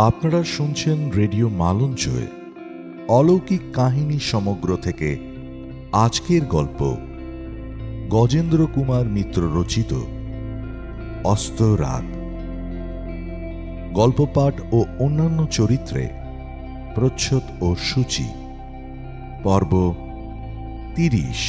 আপনারা শুনছেন রেডিও মালঞ্চয়ে অলৌকিক কাহিনী সমগ্র থেকে আজকের গল্প গজেন্দ্র কুমার মিত্র রচিত অস্তরাগ। গল্পপাঠ ও অন্যান্য চরিত্রে প্রচ্ছদ ও সূচি। পর্ব 30।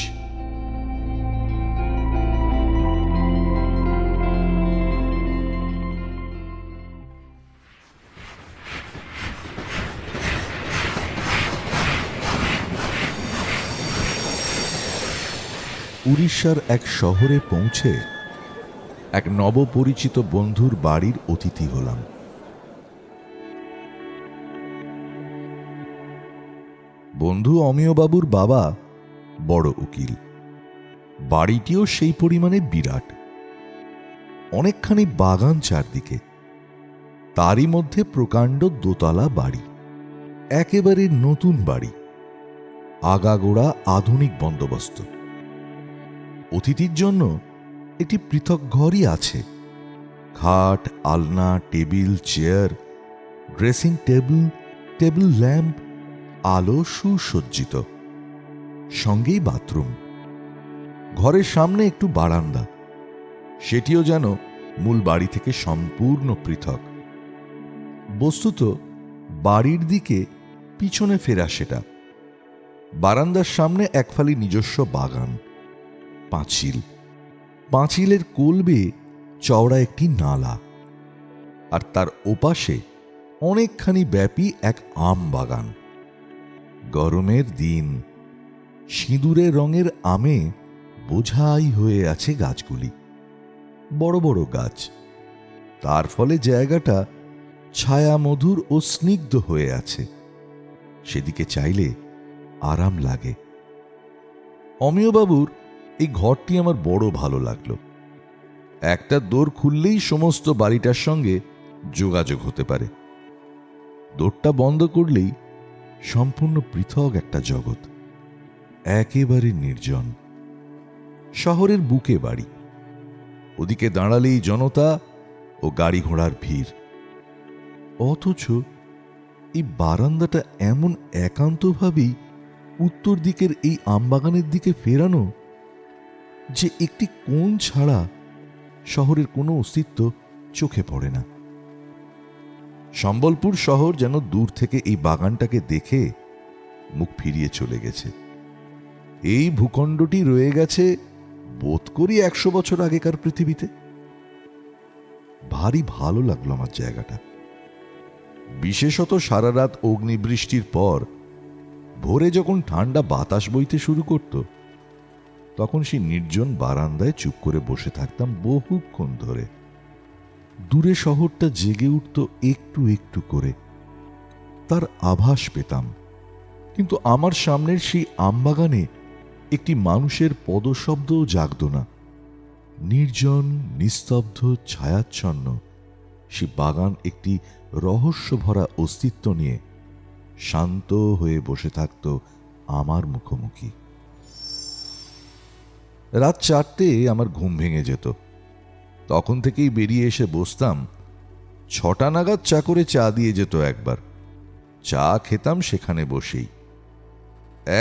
উড়িষ্যার এক শহরে পৌঁছে এক নবপরিচিত বন্ধুর বাড়ির অতিথি হলাম। বন্ধু অমিয়বাবুর বাবা বড় উকিল, বাড়িটিও সেই পরিমাণে বিরাট। অনেকখানি বাগান চারদিকে, তারই মধ্যে প্রকাণ্ড দোতলা বাড়ি, একেবারে নতুন বাড়ি, আগাগোড়া আধুনিক বন্দোবস্ত। অতিথির জন্য একটি পৃথক ঘরই আছে, খাট, আলনা, table, chair, dressing table, table lamp, আলো সুসজ্জিত, সঙ্গেই বাথরুম। ঘরের সামনে একটু বারান্দা, সেটিও যেন মূল বাড়ি থেকে সম্পূর্ণ পৃথক। বস্তুত বাড়ির দিকে পিছনে ফেরা সেটা। বারান্দার সামনে একফালি নিজস্ব বাগান, পাঁচিল, পাঁচিলের কোল বেয়ে চওড়া একটি নালা, আর তার ওপাশে অনেকখানি ব্যাপী এক আম বাগান। গরমের দিন, সিঁদুরে রঙের আমে বোঝাই হয়ে আছে গাছগুলি, বড় বড় গাছ। তার ফলে জায়গাটা ছায়া মধুর ও স্নিগ্ধ হয়ে আছে, সেদিকে চাইলে আরাম লাগে। অমিয়বাবুর এই ঘরটি আমার বড় ভালো লাগলো। একটা দোর খুললেই সমস্ত বাড়িটার সঙ্গে যোগাযোগ হতে পারে, দোরটা বন্ধ করলেই সম্পূর্ণ পৃথক একটা জগৎ, একেবারে নির্জন। শহরের বুকে বাড়ি, ওদিকে দাঁড়ালেই জনতা ও গাড়ি ঘোড়ার ভিড়। অথচ এই বারান্দাটা এমন একান্তভাবেই উত্তর দিকের এই আমবাগানের দিকে ফেরানো যে একটি কোণ ছাড়া শহরের কোনো অস্তিত্ব চোখে পড়ে না। সম্বলপুর শহর যেন দূর থেকে এই বাগানটাকে দেখে মুখ ফিরিয়ে চলে গেছে। এই ভূখণ্ডটি রয়ে গেছে বোধ করি 100 বছর আগেকার পৃথিবীতে। ভারী ভালো লাগলো আমার জায়গাটা। বিশেষত সারা রাত অগ্নিবৃষ্টির পর ভোরে যখন ঠান্ডা বাতাস বইতে শুরু করত, তখন সেই নির্জন বারান্দায় চুপ করে বসে থাকতাম বহুক্ষণ ধরে। দূরে শহরটা জেগে উঠত একটু একটু করে, তার আভাস পেতাম, কিন্তু আমার সামনের সেই আমবাগানে একটি মানুষের পদশব্দও জাগত না। নির্জন, নিস্তব্ধ, ছায়াচ্ছন্ন সে বাগান একটি রহস্য ভরা অস্তিত্ব নিয়ে শান্ত হয়ে বসে থাকত আমার মুখোমুখি। রাত 4টে আমার ঘুম ভেঙে যেত। তখন থেকেই বেরিয়ে এসে বসতাম। 6টা নাগাদ চা করে চা দিয়ে যেত একবার, চা খেতাম সেখানে বসেই।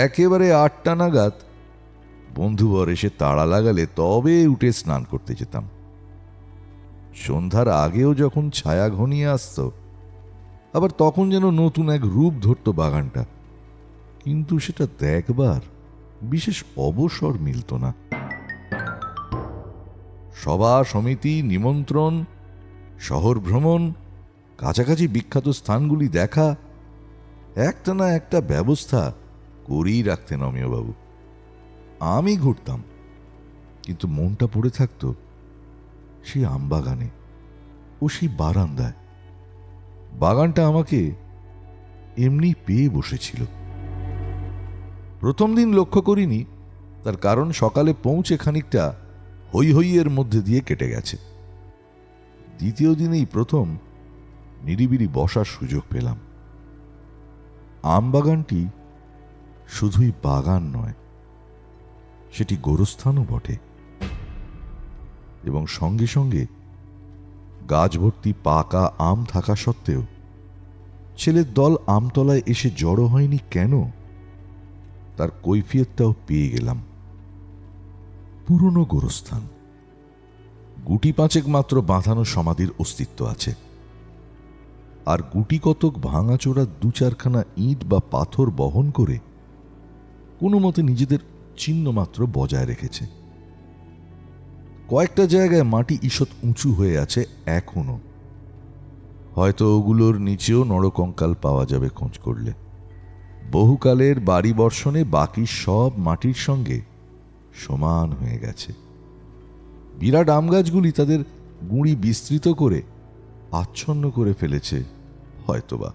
একেবারে 8টা নাগাদ বন্ধুবর এসে তাড়া লাগালে তবে উঠে স্নান করতে যেতাম। সন্ধ্যার আগেও যখন ছায়া ঘনিয়ে আসত, আবার তখন যেন নতুন এক রূপ ধরত বাগানটা, কিন্তু সেটা দেখবার বিশেষ অবসর মিলত না। সভা সমিতি, নিমন্ত্রণ, শহর ভ্রমণ, কাছাকাছি বিখ্যাত স্থানগুলি দেখা, একটা না একটা ব্যবস্থা করেই রাখতেন অমিয়বাবু। আমি ঘুরতাম, কিন্তু মনটা পড়ে থাকত সেই আমবাগানে ও সেই বারান্দায়। বাগানটা আমাকে এমনি পেয়ে বসেছিল। প্রথম দিন লক্ষ্য করিনি, তার কারণ সকালে পৌঁছে খানিকটা হই হইয়ের মধ্যে দিয়ে কেটে গেছে। দ্বিতীয় দিনেই প্রথম নিরিবিলি বসার সুযোগ পেলাম। আমবাগানটি শুধুই বাগান নয়, সেটি গোরস্থানও বটে, এবং সঙ্গে সঙ্গে গাছ ভর্তি পাকা আম থাকা সত্ত্বেও ছেলের দল আমতলায় এসে জড়ো হয়নি কেন, তার কৈফিয়তটাও পেয়ে গেলাম। পুরনো গোরস্থান, গুটি পাঁচেক মাত্র বাঁধানো সমাধির অস্তিত্ব আছে, আর গুটি কতক ভাঙাচোরা দু চারখানা ইট বা পাথর বহন করে কোনো মতে নিজেদের চিহ্ন মাত্র বজায় রেখেছে। কয়েকটা জায়গায় মাটি ঈষৎ উঁচু হয়ে আছে এখনো, হয়তো ওগুলোর নিচেও নরকঙ্কাল পাওয়া যাবে খোঁজ করলে। বহুকালের বাড়ি বর্ষণে বাকি সব মাটির সঙ্গে সমান হয়ে গেছে। বিরাট আম গাছগুলি তাদের গুঁড়ি বিস্তৃত করে আচ্ছন্ন করে ফেলেছে হয়তোবা।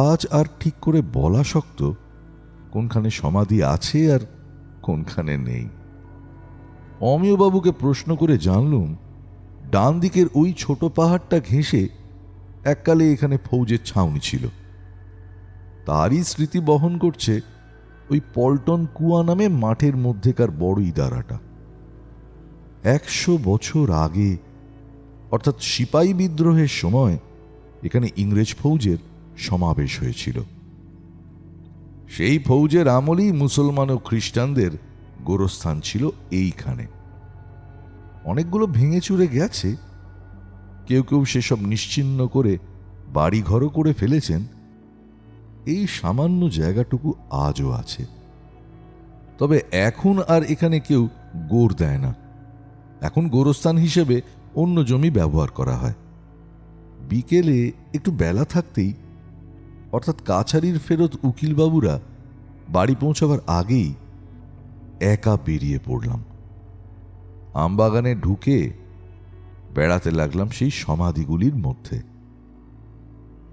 আজ আর ঠিক করে বলা শক্ত কোনখানে সমাধি আছে আর কোনখানে নেই। অমিয়বাবুকে প্রশ্ন করে জানলুম, ডান দিকের ওই ছোট পাহাড়টা ঘেঁষে এককালে এখানে ফৌজের ছাউনি ছিল। তারই স্মৃতি বহন করছে ওই পল্টন কুয়া নামে মাঠের মধ্যেকার বড় ইদারাটা। 100 বছর আগে, অর্থাৎ সিপাহী বিদ্রোহের সময় এখানে ইংরেজ ফৌজের সমাবেশ হয়েছিল। সেই ফৌজের আমলেই মুসলমান ও খ্রিস্টানদের গোরস্থান ছিল এইখানে। অনেকগুলো ভেঙে চুরে গেছে, কেউ কেউ সেসব নিশ্চিহ্ন করে বাড়িঘরও করে ফেলেছেন। এই সামান্য জায়গাটুকু আজও আছে, তবে এখন আর এখানে কেউ গোর দেয় না। এখন গোরস্থান হিসেবে অন্য জমি ব্যবহার করা হয়। বিকেলে একটু বেলা থাকতেই, অর্থাৎ কাছারির ফেরত উকিলবাবুরা বাড়ি পৌঁছাবার আগেই একা বেরিয়ে পড়লাম। আমবাগানে ঢুকে বেড়াতে লাগলাম সেই সমাধিগুলির মধ্যে।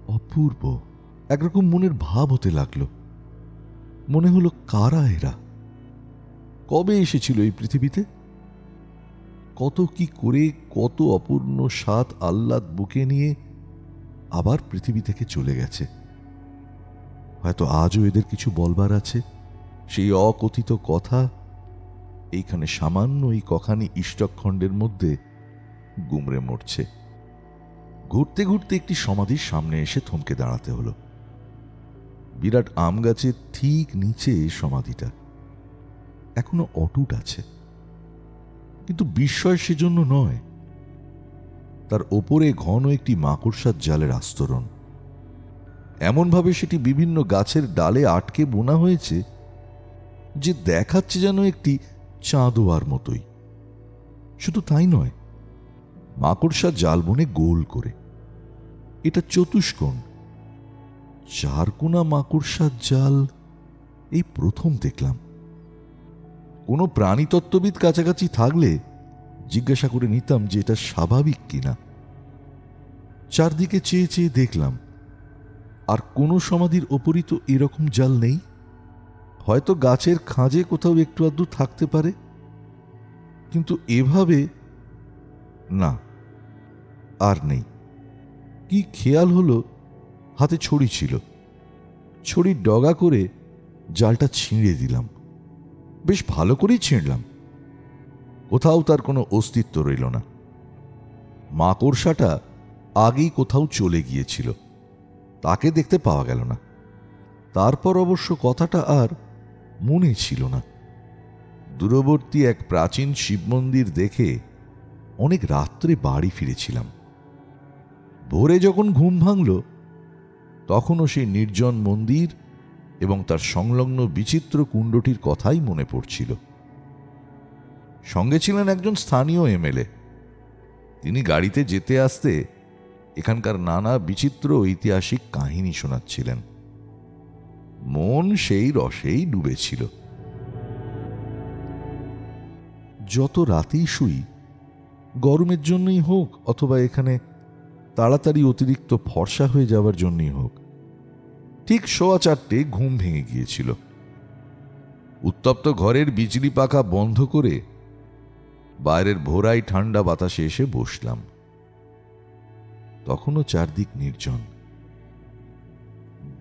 অপূর্ব একরকম মনের ভাব হতে লাগলো। মনে হলো, কারা এরা? কবে এসেছিল এই পৃথিবীতে? কত কি করে, কত অপূর্ণ স্বাদ আহ্লাদ বুকে নিয়ে আবার পৃথিবী থেকে চলে গেছে। হয়তো আজও এদের কিছু বলবার আছে। সেই অকথিত কথা এইখানে সামান্য এই কখানি ইষ্টখণ্ডের মধ্যে গুমরে মরছে। ঘুরতে ঘুরতে একটি সমাধির সামনে এসে থমকে দাঁড়াতে হলো। বিরাট আম গাছের ঠিক নিচে সমাধিটা এখনো অটুট আছে, কিন্তু বিস্ময় সেজন্য নয়। তার ওপরে ঘন একটি মাকড়সার জালের আস্তরণ। এমনভাবে সেটি বিভিন্ন গাছের ডালে আটকে বোনা হয়েছে যে দেখাচ্ছে যেন একটি চাঁদোয়ার মতোই। শুধু তাই নয়, মাকড়সার জাল বনে গোল করে। এটা চতুষ্কোণ। চারকোনা মাকড়সার জাল এই প্রথম দেখলাম। কোনো প্রাণীতত্ত্ববিদ কাছাকাছি থাকলে জিজ্ঞাসা করে নিতাম যে এটা স্বাভাবিক কিনা। চারদিকে চেয়ে চেয়ে দেখলাম, আর কোনো সমাধির ওপরই তো এরকম জাল নেই। হয়তো গাছের খাঁজে কোথাও একটু আধটু থাকতে পারে, কিন্তু এভাবে না, আর নেই। কি খেয়াল হলো, হাতে ছড়ি ছিল। ছড়ির ডগা করে জালটা ছিঁড়ে দিলাম। বেশ ভালো করেই ছিঁড়লাম। কোথাও তার কোনো অস্তিত্ব রইল না। মাকড়সাটা আগেই কোথাও চলে গিয়েছিল, তাকে দেখতে পাওয়া গেল না। তারপর অবশ্য কথাটা আর মনে ছিল না। দূরবর্তী এক প্রাচীন শিব মন্দির দেখে অনেক রাত্রে বাড়ি ফিরেছিলাম। ভোরে যখন ঘুম ভাঙল, তখনও সেই নির্জন মন্দির এবং তার সংলগ্ন বিচিত্র কুণ্ডটির কথাই মনে পড়ছিল। সঙ্গে ছিলেন একজন স্থানীয় এমএলএ। তিনি গাড়িতে যেতে আসতে এখানকার নানা বিচিত্র ঐতিহাসিক কাহিনী শোনাচ্ছিলেন। মন সেই রসেই ডুবেছিল। যত রাতেই শুই, গরমের জন্যই হোক অথবা এখানে তাড়াতাড়ি অতিরিক্ত ফর্সা হয়ে যাওয়ার জন্যই হোক, ঠিক 4:15 ঘুম ভেঙে গিয়েছিল। উত্তপ্ত ঘরের বিজলি পাখা বন্ধ করে বাইরের ভোরাই ঠান্ডা বাতাসে এসে বসলাম। তখনও চারদিক নির্জন।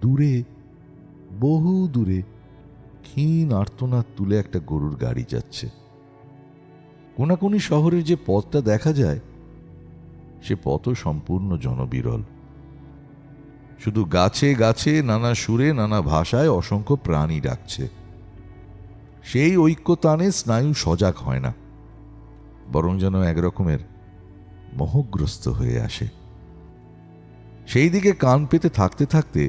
দূরে, বহু দূরে ক্ষীণ আর্তনাদ তুলে একটা গরুর গাড়ি যাচ্ছে। কোনাকুনি শহরের যে পথটা দেখা যায়, সে পথও সম্পূর্ণ জনবিরল। শুধু গাছে গাছে নানা সুরে নানা ভাষায় অসংখ্য প্রাণী ডাকছে। সেই ঐক্য টানে স্নায়ু সজাগ হয় না, বরং যেন একরকমের মোহগ্রস্ত হয়ে আসে। সেই দিকে কান পেতে থাকতে থাকতে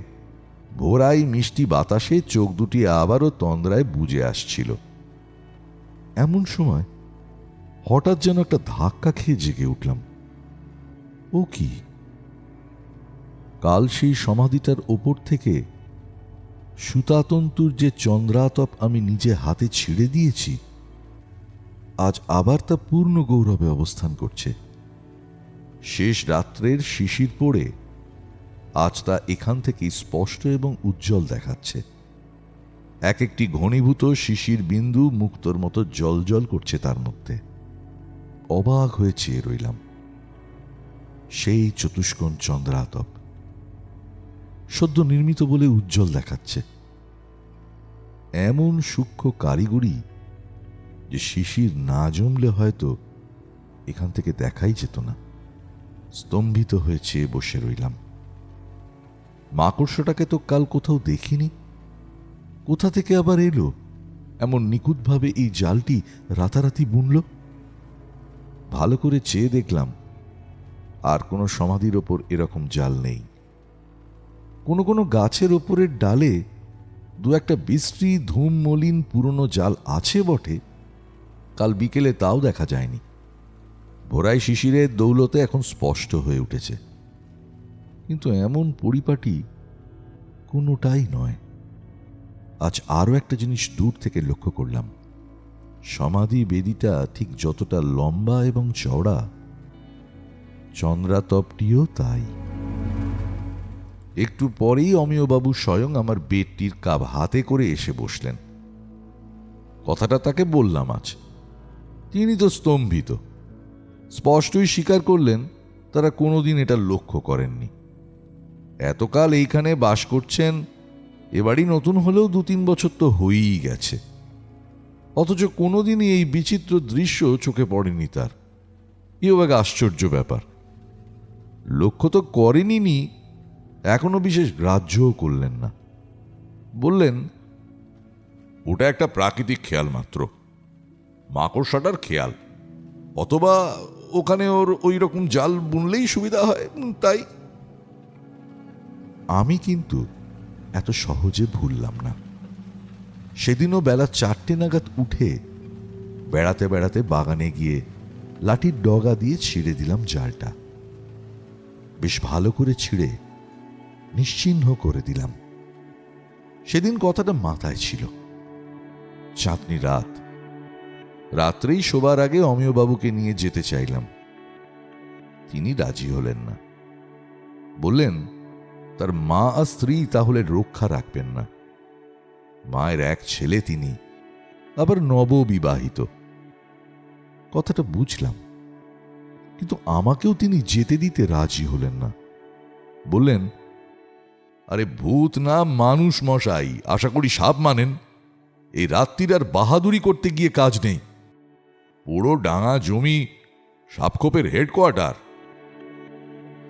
ভোরাই মিষ্টি বাতাসে চোখ দুটি আবারও তন্দ্রায় বুজে আসছিল। এমন সময় হঠাৎ যেন একটা ধাক্কা খেয়ে জেগে উঠলাম। ও কি! কাল সেই সমাধিটার ওপর থেকে সুতাতন্তুর যে চন্দ্রাতপ আমি নিজে হাতে ছিঁড়ে দিয়েছি, আজ আবার তা পূর্ণ গৌরবে অবস্থান করছে। শেষ রাত্রের শিশির পড়ে আজ তা এখান থেকে স্পষ্ট এবং উজ্জ্বল দেখাচ্ছে। এক একটি ঘনীভূত শিশির বিন্দু মুক্তোর মতো জ্বলজ্বল করছে তার মধ্যে। অবাক হয়ে চেয়ে রইলাম। সেই চতুষ্কোণ চন্দ্রাতপ সদ্য নির্মিত বলে উজ্জ্বল দেখাচ্ছে। এমন সূক্ষ্ম কারিগরি যে শিশির না জমলে হয়তো এখান থেকে দেখাই যেত না। স্তম্ভিত হয়ে চেয়ে বসে রইলাম। মাকড়সাটাকে তো কাল কোথাও দেখিনি। কোথা থেকে আবার এলো এমন নিখুঁতভাবে এই জালটি রাতারাতি বুনল? ভালো করে চেয়ে দেখলাম আর কোনো সমাধির ওপর এরকম জাল নেই। কোনো কোনো গাছের ওপরের ডালে দু একটা বিশ্রী ধূম মলিন পুরনো জাল আছে বটে, কাল বিকেলে তাও দেখা যায়নি। ভোরাই শিশিরের দৌলতে এখন স্পষ্ট হয়ে উঠেছে, কিন্তু এমন পরিপাটি কোনোটাই নয়। আজ আরও একটা জিনিস দূর থেকে লক্ষ্য করলাম। সমাধি বেদিটা ঠিক যতটা লম্বা এবং চওড়া, চন্দ্রাতপটিও তাই। একটু পরেই অমিয়বাবু স্বয়ং আমার বেডটির কাপ হাতে করে এসে বসলেন। কথাটা তাকে বললাম আজ। তিনি তো স্তম্ভিত। স্পষ্টই স্বীকার করলেন তারা কোনোদিন এটা লক্ষ্য করেননি। এতকাল এইখানে বাস করছেন, এবারই নতুন হলেও 2-3 বছর তো হয়েই গেছে, অথচ কোনোদিনই এই বিচিত্র দৃশ্য চোখে পড়েনি তার। এও এক আশ্চর্য ব্যাপার। লক্ষ্য তো করেনি, এখনো বিশেষ গ্রাহ্যও করলেন না। বললেন, ওটা একটা প্রাকৃতিক খেয়াল মাত্র, মাকড়সাটার খেয়াল, অথবা ওখানে ওর ওই রকম জাল বুনলেই সুবিধা হয়, তাই। আমি কিন্তু এত সহজে ভুললাম না। সেদিনও বেলা 4টে নাগাদ উঠে বেড়াতে বেড়াতে বাগানে গিয়ে লাঠির ডগা দিয়ে ছিঁড়ে দিলাম জালটা। বেশ ভালো করে ছিঁড়ে নিশ্চিহ্ন করে দিলাম। সেদিন কথাটা মাথায় ছিল। চাঁদনি রাত, রাত্রেই শোবার আগে অমিয়বাবুকে নিয়ে যেতে চাইলাম। তিনি রাজি হলেন না। বললেন তার মা আর স্ত্রী তাহলে রক্ষা রাখবেন না। মায়ের এক ছেলে তিনি, আবার নববিবাহিত। কথাটা বুঝলাম, কিন্তু আমাকেও তিনি যেতে দিতে রাজি হলেন না। বললেন, আরে ভূত না মানুষ মশাই, আশা করি সাপ মানেন। এই রাত্রির আর বাহাদুরি করতে গিয়ে কাজ নেই। পুরো ডাঙা জমি সাপখোপের হেডকোয়ার্টার।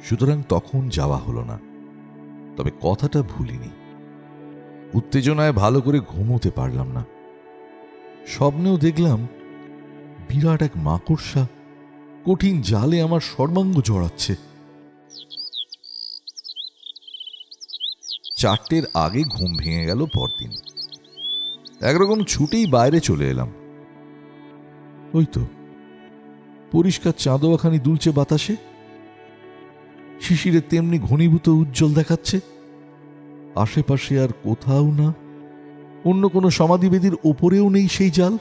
সুতরাং তখন যাওয়া হলো না। তবে কথাটা ভুলিনি। উত্তেজনায় ভালো করে ঘুমোতে পারলাম না। স্বপ্নেও দেখলাম বিরাট এক মাকড়সা কঠিন জালে আমার সর্বাঙ্গ জড়াচ্ছে। 4টের আগে ঘুম ভেঙে গেল পরদিন। একরকম ছুটেই বাইরে চলে এলাম। ওই তো পরিষ্কার চাঁদোয়াখানি দুলছে বাতাসে, শিশিরে তেমনি ঘনীভূত উজ্জ্বল দেখাচ্ছে। আশেপাশে আর কোথাও না, অন্য কোনো সমাধিবেদির ওপরেও নেই সেই জাল।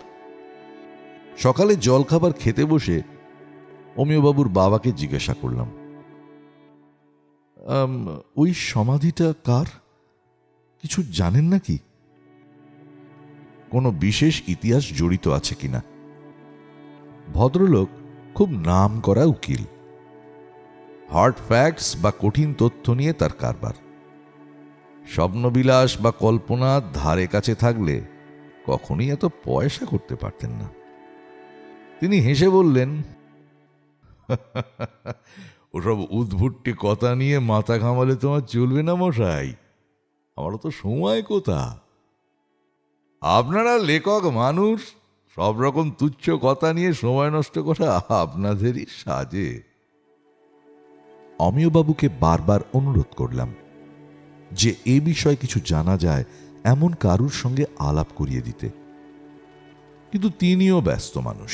সকালে জলখাবার খেতে বসে অমিয়বাবুর বাবাকে জিজ্ঞাসা করলাম, ওই সমাধিটা কার, কিছু জানেন নাকি? কোনো বিশেষ ইতিহাস জড়িত আছে কিনা? ভদ্রলোক খুব নাম করা উকিল। হার্ড ফ্যাক্টস বা কঠিন তথ্য নিয়ে তার কারবার। স্বপ্নবিলাস বা কল্পনা ধারে কাছে থাকলে কখনই এত পয়সা করতে পারতেন না। তিনি হেসে বললেন, ওসব উদ্ভুট্টি কথা নিয়ে মাথা ঘামালে তোমার চলবে না মশাই। আমারও তো সময় কোথা। আপনারা লেখক মানুষ, সব রকম তুচ্ছ কথা নিয়ে সময় নষ্ট করা আপনাদেরই সাজে। অমিয়বাবুকে বারবার অনুরোধ করলাম যে এ বিষয়ে কিছু জানা যায় এমন কারুর সঙ্গে আলাপ করিয়ে দিতে, কিন্তু তিনিও ব্যস্ত মানুষ,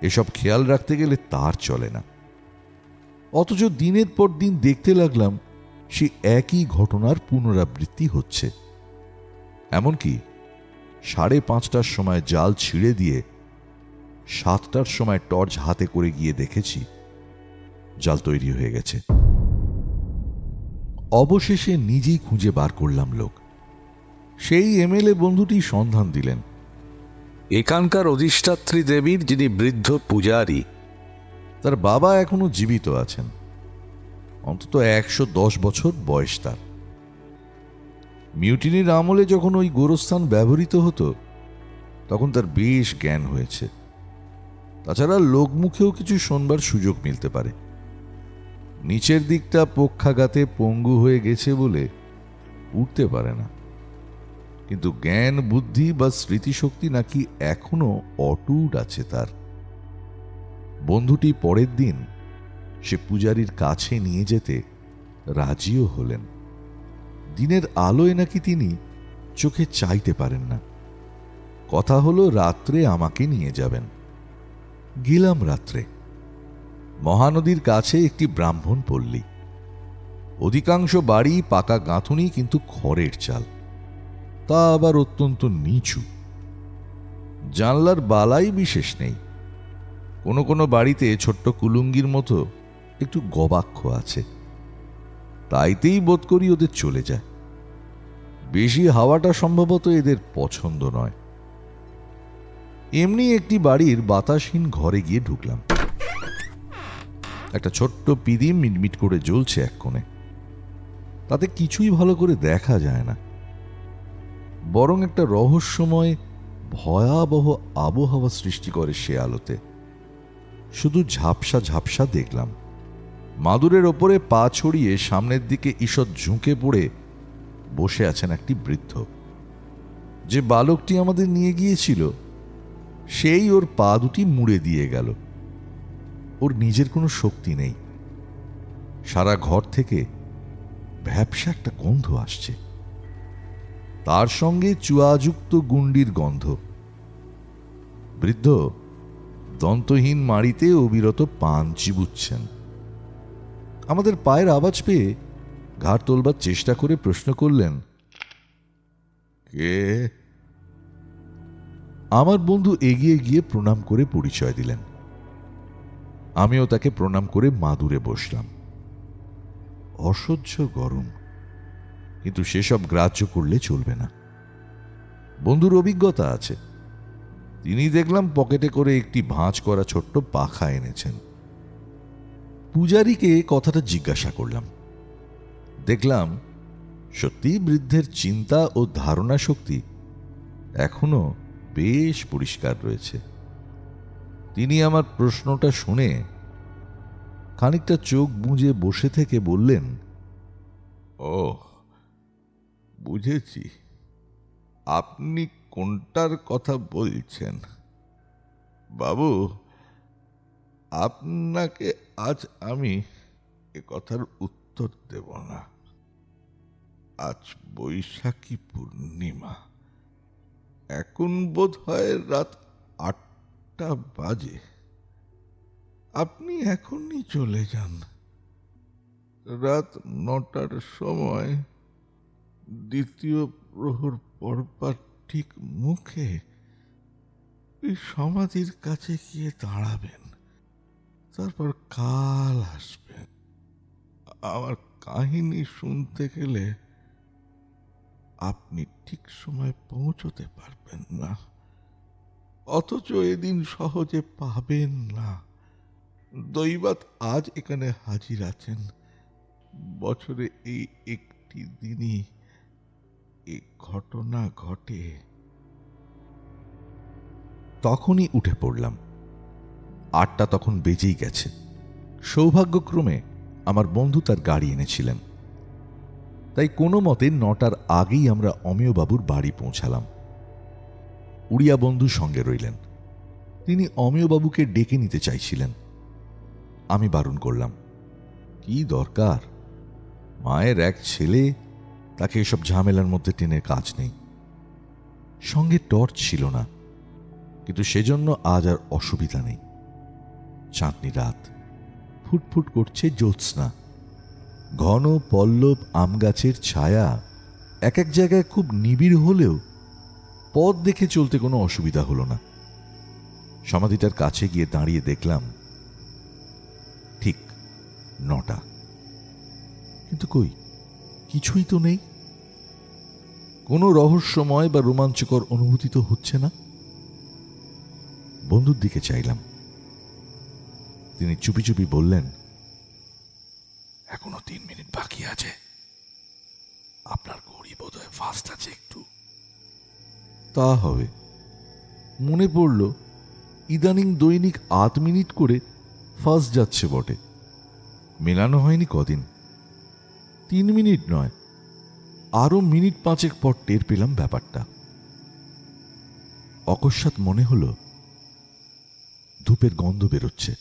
এসব খেয়াল রাখতে গেলে তার চলে না। অথচ দিনের পর দিন দেখতে লাগলাম সে একই ঘটনার পুনরাবৃত্তি হচ্ছে। এমনকি 5:30টার সময় জাল ছিঁড়ে দিয়ে 7টার সময় টর্চ হাতে করে গিয়ে দেখেছি জাল তৈরি হয়ে গেছে। অবশেষে নিজেই খুঁজে বার করলাম লোক। সেই এমএলএ বন্ধুটি সন্ধান দিলেন। এখানকার অধিষ্ঠাত্রী দেবীর যিনি বৃদ্ধ পূজারী, তার বাবা এখনো জীবিত আছেন, অন্তত 110 বছর বয়স তার। মিউটিনির আমলে যখন ওই গোরস্থান ব্যবহৃত হতো তখন তার বেশ জ্ঞান হয়েছে। তাছাড়া লোকমুখেও কিছু শোনবার সুযোগ মিলতে পারে। নিচের দিকটা পক্ষাঘাতে পঙ্গু হয়ে গেছে বলে উঠতে পারে না, কিন্তু জ্ঞান বুদ্ধি বা স্মৃতিশক্তি নাকি এখনো অটুট আছে তার। বন্ধুটি পরের দিন সে পূজারীর কাছে নিয়ে যেতে রাজিও হলেন। দিনের আলোয় নাকি তিনি চোখে চাইতে পারেন না। কথা হলো রাত্রে আমাকে নিয়ে যাবেন। গেলাম রাত্রে। মহানদীর কাছে একটি ব্রাহ্মণ পল্লী। অধিকাংশ বাড়ি পাকা গাঁথুনি, কিন্তু খড়ের চাল, তা আবার অত্যন্ত নিচু। জানলার বালাই বিশেষ নেই। কোনো কোনো বাড়িতে ছোট্ট কুলুঙ্গির মতো একটু গবাক্ষ আছে, তাইতেই বোধ করি ওদের চলে যায়। বেশি হাওয়াটা সম্ভবত এদের পছন্দ নয়। এমনি একটি বাড়ির বাতাসহীন ঘরে গিয়ে ঢুকলাম। একটা ছোট্ট পিদি মিটমিট করে জ্বলছে এক কোণে। তাতে কিছুই ভালো করে দেখা যায় না, বরং একটা রহস্যময় ভয়াবহ আবহাওয়া সৃষ্টি করে সে আলোতে। শুধু ঝাপসা ঝাপসা দেখলাম। মাদুরের ওপরে পা ছড়িয়ে সামনের দিকে ঈষৎ ঝুঁকে পড়ে বসে আছেন একটি বৃদ্ধ। যে বালকটি আমাদের নিয়ে গিয়েছিল সেই ওর পা দুটি মুড়ে দিয়ে গেল। ওর নিজের কোনো শক্তি নেই। সারা ঘর থেকে ভ্যাপসা একটা গন্ধ আসছে, তার সঙ্গে চুয়াযুক্ত গুন্ডির গন্ধ। বৃদ্ধ দন্তহীন মাড়িতে অবিরত পান চিবুচ্ছেন। আমাদের পায়ের আওয়াজ পেয়ে ঘাড় তোলবার চেষ্টা করে প্রশ্ন করলেন, কে? আমার বন্ধু এগিয়ে গিয়ে প্রণাম করে পরিচয় দিলেন। আমিও তাকে প্রণাম করে মাদুরে বসলাম। অসহ্য গরম, কিন্তু সেসব গ্রাহ্য করলে চলবে না। বন্ধুর অভিজ্ঞতা আছে। তিনি দেখলাম পকেটে করে একটি ভাঁজ করা ছোট্ট পাখা এনেছেন। পূজারীকে কথাটা জিজ্ঞাসা করলাম। দেখলাম সত্যিই বৃদ্ধের চিন্তা ও ধারণা শক্তি এখনো বেশ পরিষ্কার রয়েছে। তিনি আমার প্রশ্নটা শুনে খানিকটা চোখ বুজে বসে থেকে বললেন, ও বুঝেছি, আপনি কোনটার কথা বলছেন। বাবু, আপনাকে আজ আমি এ কথার উত্তর দেব না। আজ বৈশাখী পূর্ণিমা, এখন বোধ হয় রাত 8টা বাজে। আপনি এখনই চলে যান। রাত 9টার সময় দ্বিতীয় প্রহর পড়বার ঠিক মুখে এই সমাধির কাছে গিয়ে দাঁড়াবেন। তারপর কাল আসবেন। আমার কাহিনী শুনতে গেলে আপনি ঠিক সময় পৌঁছতে পারবেন না, অথচ এদিন সহজে পাবেন না। দৈবাৎ আজ এখানে হাজির আছেন। বছরে এই একটি দিনই এই ঘটনা ঘটে। তখনই উঠে পড়লাম। 8টা তখন বেজেই গেছে। সৌভাগ্যক্রমে আমার বন্ধু তার গাড়ি এনেছিলেন, তাই কোনো মতে 9টার আগেই আমরা অমিয়বাবুর বাড়ি পৌঁছালাম। উড়িয়া বন্ধু সঙ্গে রইলেন। তিনি অমিয়বাবুকে ডেকে নিতে চাইছিলেন। আমি বারণ করলাম, কি দরকার, মায়ের এক ছেলে, তাকে এসব ঝামেলার মধ্যে টেনে কাজ নেই। সঙ্গে টর্চ ছিল না, কিন্তু সেজন্য আজ আর অসুবিধা নেই। চাঁদনি রাত, ফুটফুট করছে জ্যোৎস্না, ঘন পল্লব আম গাছের ছায়া এক এক জায়গায় খুব নিবিড় হলেও পথ দেখে চলতে কোনো অসুবিধা হলো না। সমাধিটার কাছে গিয়ে দাঁড়িয়ে দেখলাম ঠিক 9টা, কিন্তু কই কিছুই তো নেই। কোনো রহস্যময় বা রোমাঞ্চকর অনুভূতি তো হচ্ছে না। বন্ধুর দিকে চাইলাম। তিনি চুপি চুপি বললেন, এখনো 3 মিনিট বাকি আছে, আপনার ঘড়ি বোধহয় ফাস্ট আছে একটু। তা হবে। মনে পড়ল ইদানিং দৈনিক 8 মিনিট করে ফাস্ট যাচ্ছে বটে, মেলানো হয়নি কদিন। 3 মিনিট নয়, আরো মিনিট 5 পর টের পেলাম ব্যাপারটা। অকস্মাৎ মনে হলো ধূপের গন্ধ বেরোচ্ছে।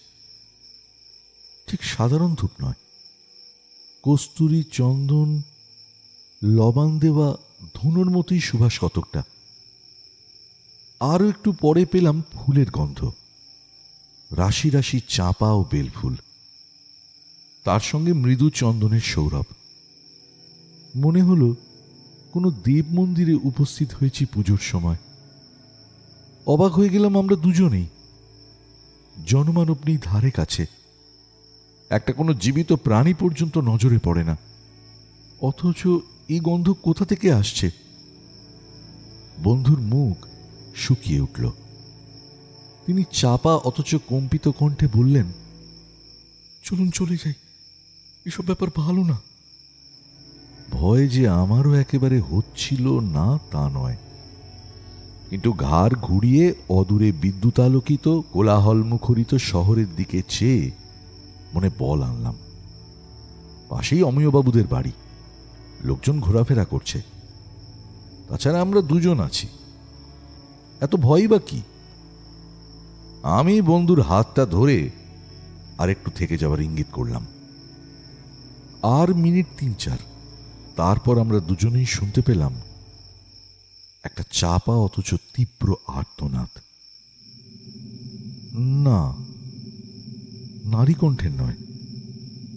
ঠিক সাধারণ ধূপ নয়, কস্তুরী, চন্দন, লবণ দেওয়া ধুনোর মতোই সুবাস কতকটা। আরো একটু পরে পেলাম ফুলের গন্ধ, রাশি রাশি চাঁপা ও বেলফুল, তার সঙ্গে মৃদু চন্দনের সৌরভ। মনে হলো কোনো দেব মন্দিরে উপস্থিত হয়েছি পুজোর সময়। অবাক হয়ে গেলাম আমরা দুজনেই। জনমানব নেই ধারে কাছে, একটা কোনো জীবিত প্রাণী পর্যন্ত নজরে পড়ে না, অথচ এই গন্ধ কোথা থেকে আসছে? বন্ধুর মুখ শুকিয়ে উঠল। তিনি চাপা অথচ কম্পিত কণ্ঠে বললেন, চলুন চলে যাই, এসব ব্যাপার ভালো না। ভয় যে আমারও একেবারে হচ্ছিল না তা নয়, কিন্তু ঘাড় ঘুরিয়ে অদূরে বিদ্যুতালোকিত কোলাহল মুখরিত শহরের দিকে চেয়ে মনে বল আনলাম। পাশেই অমিয়বাবুদের বাড়ি, লোকজন ঘোরাফেরা করছে, তাছাড়া আমরা দুজন আছি, এত ভয় বা কি? আমি বন্ধুর হাতটা ধরে আর একটু থেকে যাওয়ার ইঙ্গিত করলাম। আর মিনিট 3-4, তারপর আমরা দুজনেই শুনতে পেলাম একটা চাপা অথচ তীব্র আর্তনাদ। না, নারী কণ্ঠের নয়,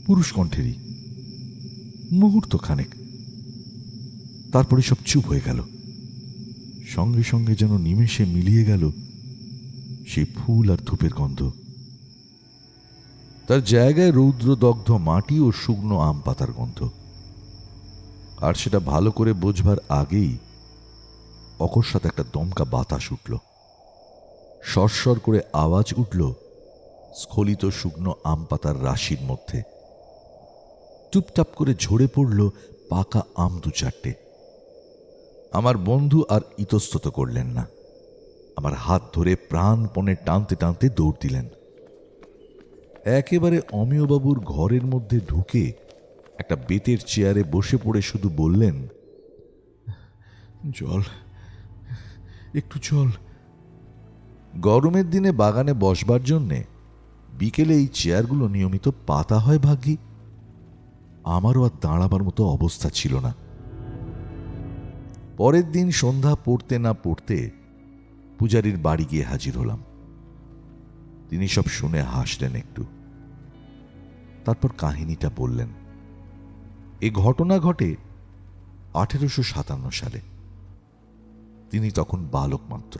পুরুষ কণ্ঠেরই। মুহূর্ত খানেক, তারপরে সব চুপ হয়ে গেল। সঙ্গে সঙ্গে যেন নিমেষে মিলিয়ে গেল সেই ফুল আর ধূপের গন্ধ। তার জায়গায় রৌদ্রদগ্ধ মাটি ও শুকনো আম পাতার গন্ধ। আর সেটা ভালো করে বোঝবার আগেই অকস্মাৎ একটা দমকা বাতাস উঠল, সরসর করে আওয়াজ উঠল স্খলিত শুকনো আম পাতার রাশির মধ্যে। টুপটাপ করে ঝরে পড়ল পাকা আম 2-4টে। আমার বন্ধু আর ইতস্তত করলেন না, আমার হাত ধরে প্রাণপণে টানতে টানতে দৌড় দিলেন। একেবারে অমিয়বাবুর ঘরের মধ্যে ঢুকে একটা বেতের চেয়ারে বসে পড়ে শুধু বললেন, জল, একটু জল। গরমের দিনে বাগানে বসবার জন্যে বিকেলে এই চেয়ারগুলো নিয়মিত পাতা হয় ভাগ্যি। আমারও আর দাঁড়াবার মতো অবস্থা ছিল না। পরের দিন সন্ধ্যা পড়তে না পড়তে পূজারীর বাড়ি গিয়ে হাজির হলাম। তিনি সব শুনে হাসলেন একটু, তারপর কাহিনীটা বললেন। এ ঘটনা ঘটে 1857 সালে। তিনি তখন বালক মাত্র,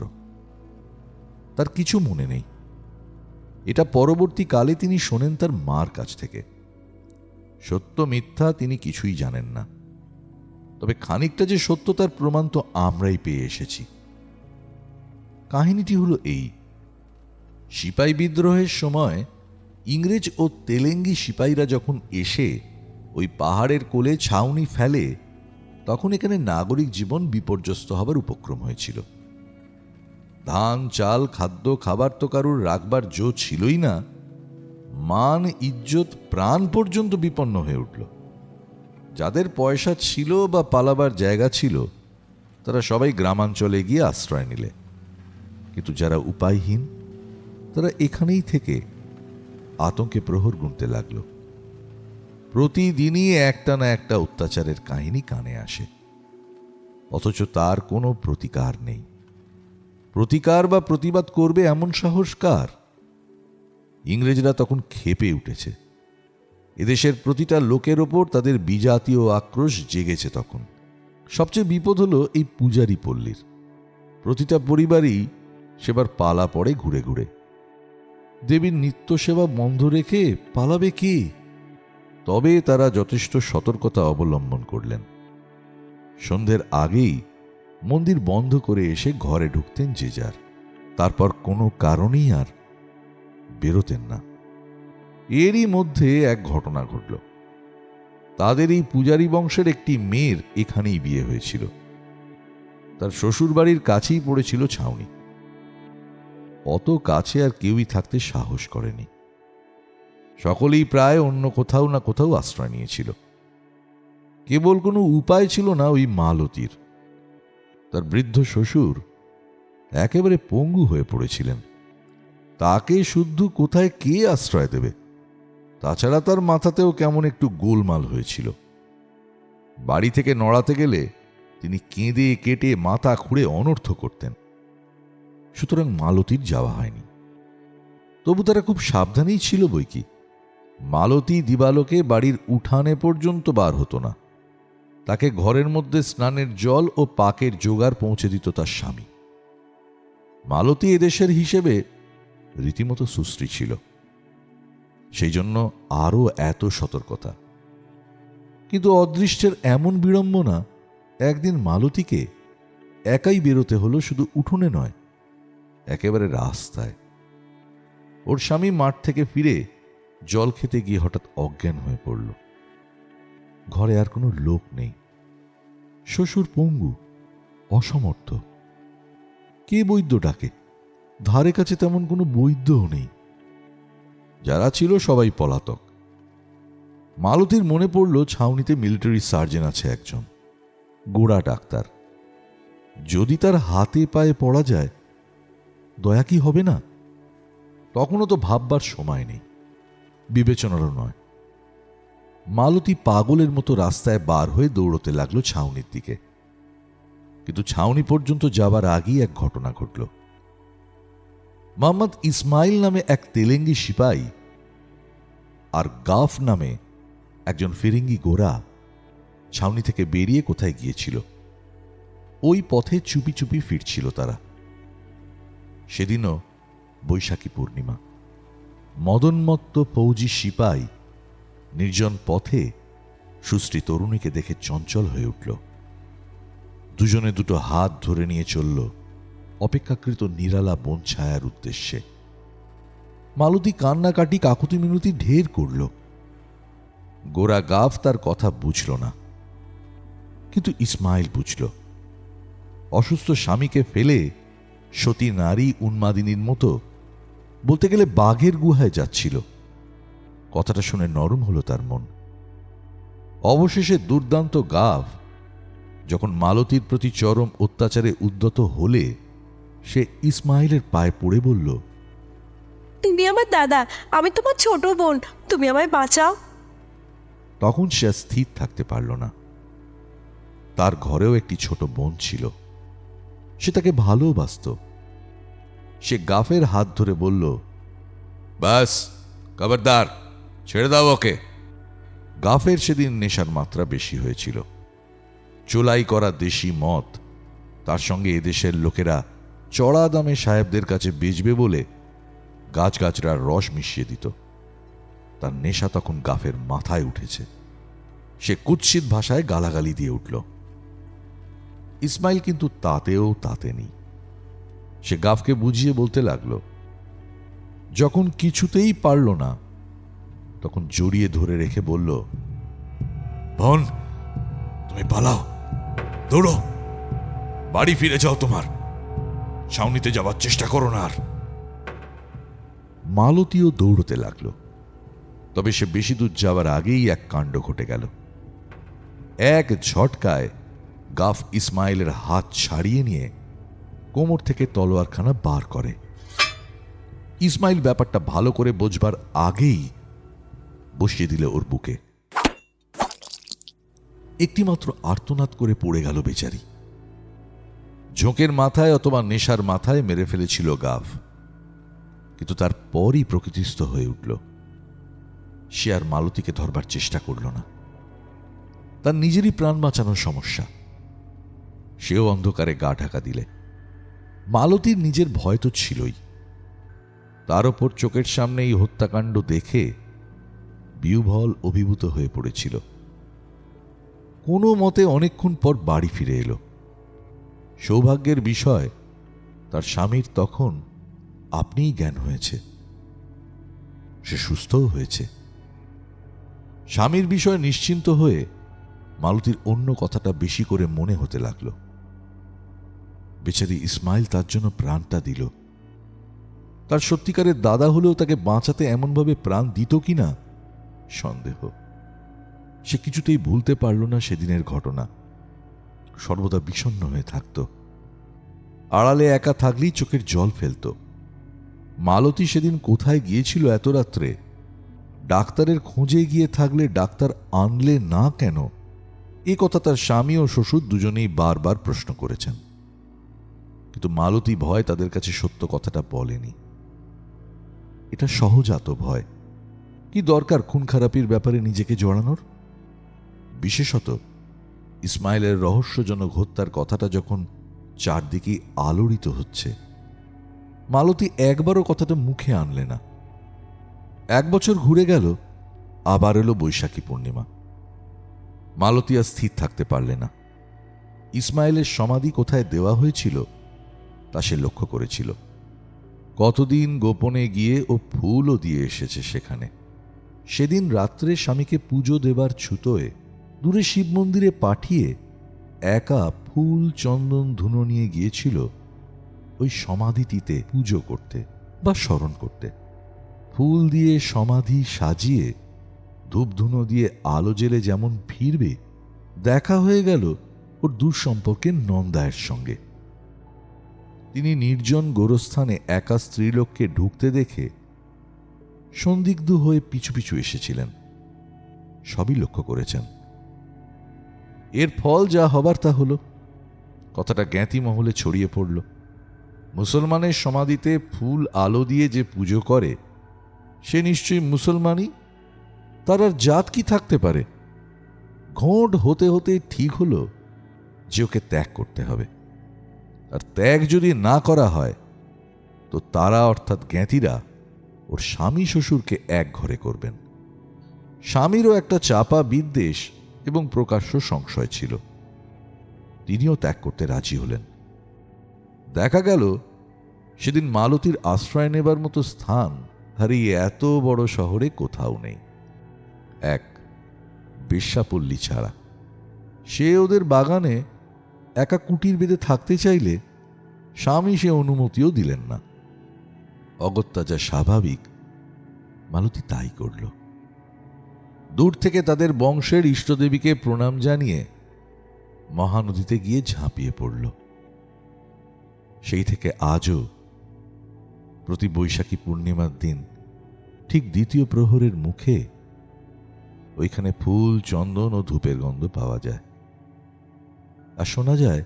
তার কিছু মনে নেই। এটা পরবর্তীকালে তিনি শোনেন তার মার কাছ থেকে। সত্য মিথ্যা তিনি কিছুই জানেন না, তবে খানিকটা যে সত্য তার প্রমাণ তো আমরাই পেয়ে এসেছি। কাহিনীটি হলো এই: সিপাই বিদ্রোহের সময় ইংরেজ ও তেলেঙ্গি সিপাহীরা যখন এসে ওই পাহাড়ের কোলে ছাউনি ফেলে, তখন এখানে নাগরিক জীবন বিপর্যস্ত হবার উপক্রম হয়েছিল। ধান চাল খাদ্য খাবার তো কারুর রাখবার জো ছিলই না, মান, ইজ্জত, প্রাণ পর্যন্ত বিপন্ন হয়ে উঠল। যাদের পয়সা ছিল বা পালাবার জায়গা ছিল তারা সবাই গ্রামাঞ্চলে গিয়ে আশ্রয় নিলে, কিন্তু যারা উপায়হীন তারা এখানেই থেকে আতঙ্কে প্রহর গুনতে লাগলো। প্রতিদিনই একটা না একটা অত্যাচারের কাহিনী কানে আসে, অথচ তার কোনো প্রতিকার নেই। প্রতিকার বা প্রতিবাদ করবে এমন সাহস কার? ইংরেজরা তখন ক্ষেপে উঠেছে। এদেশের প্রতিটা লোকের ওপর তাদের বিজাতীয় আক্রোশ জেগেছে তখন। সবচেয়ে বিপদ হলো এই পূজারি পল্লীর। প্রতিটা পরিবারই সেবার পালা পড়ে ঘুরে ঘুরে। দেবীর নিত্য সেবা বন্ধ রেখে পালাবে কে? তবে তারা যথেষ্ট সতর্কতা অবলম্বন করলেন। সন্ধ্যের আগেই মন্দির বন্ধ করে এসে ঘরে ঢুকতেন যে যার। তারপর কোনো কারণেই আর বেরোতেন না। এরই মধ্যে এক ঘটনা ঘটল। তাদের এই পূজারী বংশের একটি মেয়ের এখানেই বিয়ে হয়েছিল। তার শ্বশুর বাড়ির কাছেই পড়েছিল ছাউনি। অত কাছে আর কেউই থাকতে সাহস করেনি। সকলেই প্রায় অন্য কোথাও না কোথাও আশ্রয় নিয়েছিল। কেবল কোনো উপায় ছিল না ওই মালতীর। তার বৃদ্ধ শ্বশুর একেবারে পঙ্গু হয়ে পড়েছিলেন। তাকে শুদ্ধ কোথায় কে আশ্রয় দেবে? তাছাড়া তার মাথাতেও কেমন একটু গোলমাল হয়েছিল। বাড়ি থেকে নড়াতে গেলে তিনি কেঁদে কেটে মাথা খুঁড়ে অনর্থ করতেন। সুতরাং মালতীর যাওয়া হয়নি। তবু তারা খুব সাবধানেই ছিল বইকি। মালতী দিবালোকে বাড়ির উঠানে পর্যন্ত বার হতো না। তাকে ঘরের মধ্যে স্নানের জল ও পাকের জোগাড় পৌঁছে দিত তার স্বামী। মালতী এদেশের হিসেবে রীতিমতো সুশ্রী ছিল, সেই জন্য আরও এত সতর্কতা। কিন্তু অদৃষ্টের এমন বিড়ম্বনা, একদিন মালতীকে একাই বেরোতে হলো, শুধু উঠোনে নয়, একেবারে রাস্তায়। ওর স্বামী মাঠ থেকে ফিরে জল খেতে গিয়ে হঠাৎ অজ্ঞান হয়ে পড়ল। ঘরে আর কোনো লোক নেই। শ্বশুর পঙ্গু, অসমর্থ। কে বৈদ্য ডাকে? ধারে কাছে তেমন কোনো বৈদ্যও নেই। যারা ছিল সবাই পলাতক। মালতীর মনে পড়ল ছাউনিতে মিলিটারি সার্জন আছে একজন, গোড়া ডাক্তার। যদি তার হাতে পায়ে পড়া যায়, দয়া কি হবে না? তখনও তো ভাববার সময় নেই, বিবেচনারও নয়। মালতী পাগলের মতো রাস্তায় বার হয়ে দৌড়তে লাগলো ছাউনির দিকে। কিন্তু ছাউনি পর্যন্ত যাবার আগেই এক ঘটনা ঘটল। মোহাম্মদ ইসমাইল নামে এক তেলেঙ্গি সিপাহী আর গাফ নামে একজন ফিরিঙ্গি গোরা ছাউনি থেকে বেরিয়ে কোথায় গিয়েছিল। ওই পথে চুপি চুপি ফিরছিল তারা। সেদিনও বৈশাখী পূর্ণিমা। মদনমত্ত ফৌজি সিপাহী নির্জন পথে সুশ্রী তরুণীকে দেখে চঞ্চল হয়ে উঠল। দুজনে দুটো হাত ধরে নিয়ে চলল অপেক্ষাকৃত নিরালা বন ছায়ার উদ্দেশ্যে। মালতী কান্নাকাটি কাকুতি মিনতি ঢের করল। গোরা গাফ তার কথা বুঝল না, কিন্তু ইসমাইল বুঝল। অসুস্থ স্বামীকে ফেলে সতী নারী উন্মাদিনীর মতো, বলতে গেলে বাঘের গুহায় যাচ্ছিল। কথাটা শুনে নরম হলো তার মন। অবশেষে দুর্দান্ত গাফ যখন মালতীর প্রতি চরম অত্যাচারে উদ্যত হলে, সে ইসমাইলের পায়ে পড়ে বলল, তুমি আমার দাদা, আমি তোমার ছোট বোন, তুমি আমায় বাঁচাও। তখন সে আর স্থির থাকতে পারল না। তার ঘরেও একটি ছোট বোন ছিল, সে তাকে ভালোবাসত। সে গাফের হাত ধরে বলল, বাস, খবরদার, ছেড়ে দাও ওকে। গাফের সেদিন নেশার মাত্রা বেশি হয়েছিল। চোলাই করা দেশি মদ, তার সঙ্গে এদেশের লোকেরা চড়া দামে সাহেবদের কাছে বেচবে বলে গাছগাছড়ার রস মিশিয়ে দিত। তার নেশা তখন গাফের মাথায় উঠেছে। সে কুৎসিত ভাষায় গালাগালি দিয়ে উঠল। ইসমাইল কিন্তু তাতেও তাতেনি। সে গাফকে বুঝিয়ে বলতে লাগল। যখন কিছুতেই পারল না, তখন জড়িয়ে ধরে রেখে বলল, বোন, তুমি পালাও, দৌড়ো, বাড়ি ফিরে যাও, তোমার ছাউনিতে যাবার চেষ্টা করো না আর। মালতীও দৌড়তে লাগলো। তবে সে বেশি দূর যাওয়ার আগেই এক কাণ্ড ঘটে গেল। এক ঝটকায় গাফ ইসমাইলের হাত ছাড়িয়ে নিয়ে কোমর থেকে তলোয়ারখানা বার করে। ইসমাইল ব্যাপারটা ভালো করে বোঝবার আগেই বসিয়ে দিল ওর বুকে। একটিমাত্র আর্তনাদ করে পড়ে গেল বেচারি। ঝোঁকের মাথায় অথবা নেশার মাথায় মেরে ফেলেছিল গাফ, কিন্তু তার পরই প্রকৃতিস্থ হয়ে উঠল। সে আর মালতীকে ধরবার চেষ্টা করল না। তার নিজেরই প্রাণ বাঁচানোর সমস্যা। সেও অন্ধকারে গা ঢাকা দিলে। মালতীর নিজের ভয় তো ছিলই, তার ওপর চোখের সামনে এই হত্যাকাণ্ড দেখে বিহ্বল অভিভূত হয়ে পড়েছিল। কোনো মতে অনেকক্ষণ পর বাড়ি ফিরে এলো। সৌভাগ্যের বিষয়, তার স্বামীর তখন আপনিই জ্ঞান হয়েছে, সে সুস্থও হয়েছে। স্বামীর বিষয়ে নিশ্চিন্ত হয়ে মালতীর অন্য কথাটা বেশি করে মনে হতে লাগলো। বেচারি ইসমাইল তার জন্য প্রাণটা দিল। তার সত্যিকারের দাদা হলেও তাকে বাঁচাতে এমনভাবে প্রাণ দিত কিনা সন্দেহ। সে কিছুতেই ভুলতে পারল না সেদিনের ঘটনা। সর্বদা বিষণ্ণ হয়ে থাকত। আড়ালে একা থাকলেই চোখের জল ফেলত। মালতী সেদিন কোথায় গিয়েছিল এত রাত্রে? ডাক্তারের খোঁজে গিয়ে থাকলে ডাক্তার আনলে না কেন? এ কথা তার স্বামী ও শ্বশুর দুজনেই বারবার প্রশ্ন করেছেন, কিন্তু মালতী ভয় তাদের কাছে সত্য কথাটা বলেনি। এটা সহজাত ভয়। কি দরকার খুন খারাপির ব্যাপারে নিজেকে জড়ানোর? বিশেষত ইসমাইলের রহস্যজনক হত্যার কথাটা যখন চারদিকে আলোড়িত হচ্ছে। মালতী একবারও কথাটা মুখে আনলে না। 1 বছর ঘুরে গেল, আবার এলো বৈশাখী পূর্ণিমা। মালতী আর স্থির থাকতে পারলে না। ইসমাইলের সমাধি কোথায় দেওয়া হয়েছিল তা সে লক্ষ্য করেছিল। কতদিন গোপনে গিয়ে ও ফুলও দিয়ে এসেছে সেখানে। সেদিন রাত্রে স্বামীকে পুজো দেবার ছুতোয় দূরে শিব মন্দিরে পাঠিয়ে একা ফুল চন্দন ধুনো নিয়ে গিয়েছিল ওই সমাধিটিতে পুজো করতে বা স্মরণ করতে। ফুল দিয়ে সমাধি সাজিয়ে ধূপধুনো দিয়ে আলো জেলে যেমন ফিরবে, দেখা হয়ে গেল ওর দূর সম্পর্কের নন্দায়ের সঙ্গে। তিনি নির্জন গোরস্থানে একা স্ত্রীলোককে ঢুকতে দেখে সন্দিগ্ধ হয়ে পিছু পিছু এসেছিলেন। সবই লক্ষ্য করেছেন। এর ফল যা হবার তা হল। কথাটা জ্ঞাতি মহলে ছড়িয়ে পড়ল। মুসলমানের সমাধিতে ফুল আলো দিয়ে যে পুজো করে সে নিশ্চয়ই মুসলমানই। তার আর জাত কি থাকতে পারে? ঘোট হতে হতে ঠিক হলো যে ওকে ত্যাগ করতে হবে। আর ত্যাগ যদি না করা হয় তো তারা অর্থাৎ জ্ঞাতিরা ওর স্বামী শ্বশুরকে এক ঘরে করবেন। স্বামীরও একটা চাপা বিদ্বেষ এবং প্রকাশ্য সংশয় ছিল। তিনিও ত্যাগ করতে রাজি হলেন। দেখা গেল সেদিন মালতীর আশ্রয় নেবার মতো স্থান আর এই এত বড় শহরে কোথাও নেই, এক বেশ্যাপল্লী ছাড়া। সে ওদের বাগানে একা কুটির বেঁধে থাকতে চাইলে স্বামী সে অনুমতিও দিলেন না। অগত্যা যা স্বাভাবিক, মালতী তাই করল। দূর থেকে তাদের বংশের ইষ্টদেবীকে প্রণাম জানিয়ে মহানদীতে গিয়ে ঝাঁপিয়ে পড়ল। সেই থেকে আজও প্রতি বৈশাখী পূর্ণিমার দিন ঠিক দ্বিতীয় প্রহরের মুখে ওইখানে ফুল, চন্দন ও ধূপের গন্ধ পাওয়া যায়। আর শোনা যায়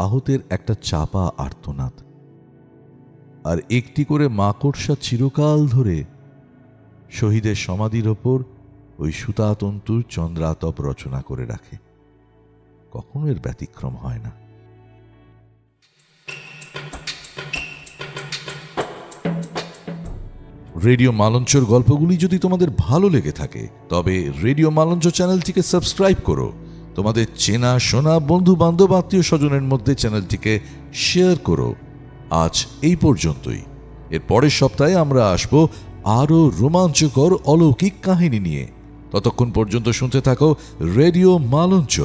আহতের একটা চাপা আর্তনাদ। আর একটি করে মাকড়সা চিরকাল ধরে শহীদের সমাধির ওপর ওই সুতাতন্তুর চন্দ্রাতপ রচনা করে রাখে। কখনো এর ব্যতিক্রম হয় না। রেডিও মালঞ্চর গল্পগুলি যদি তোমাদের ভালো লেগে থাকে তবে রেডিও মালঞ্চ চ্যানেলটিকে সাবস্ক্রাইব করো। তোমাদের চেনা শোনা বন্ধু বান্ধব আত্মীয় স্বজনের মধ্যে চ্যানেলটিকে শেয়ার করো। আজ এই পর্যন্তই। এর পরের সপ্তাহে আমরা আসব আরও রোমাঞ্চকর অলৌকিক কাহিনী নিয়ে। ততক্ষণ পর্যন্ত শুনতে থাকো রেডিও মালঞ্চ।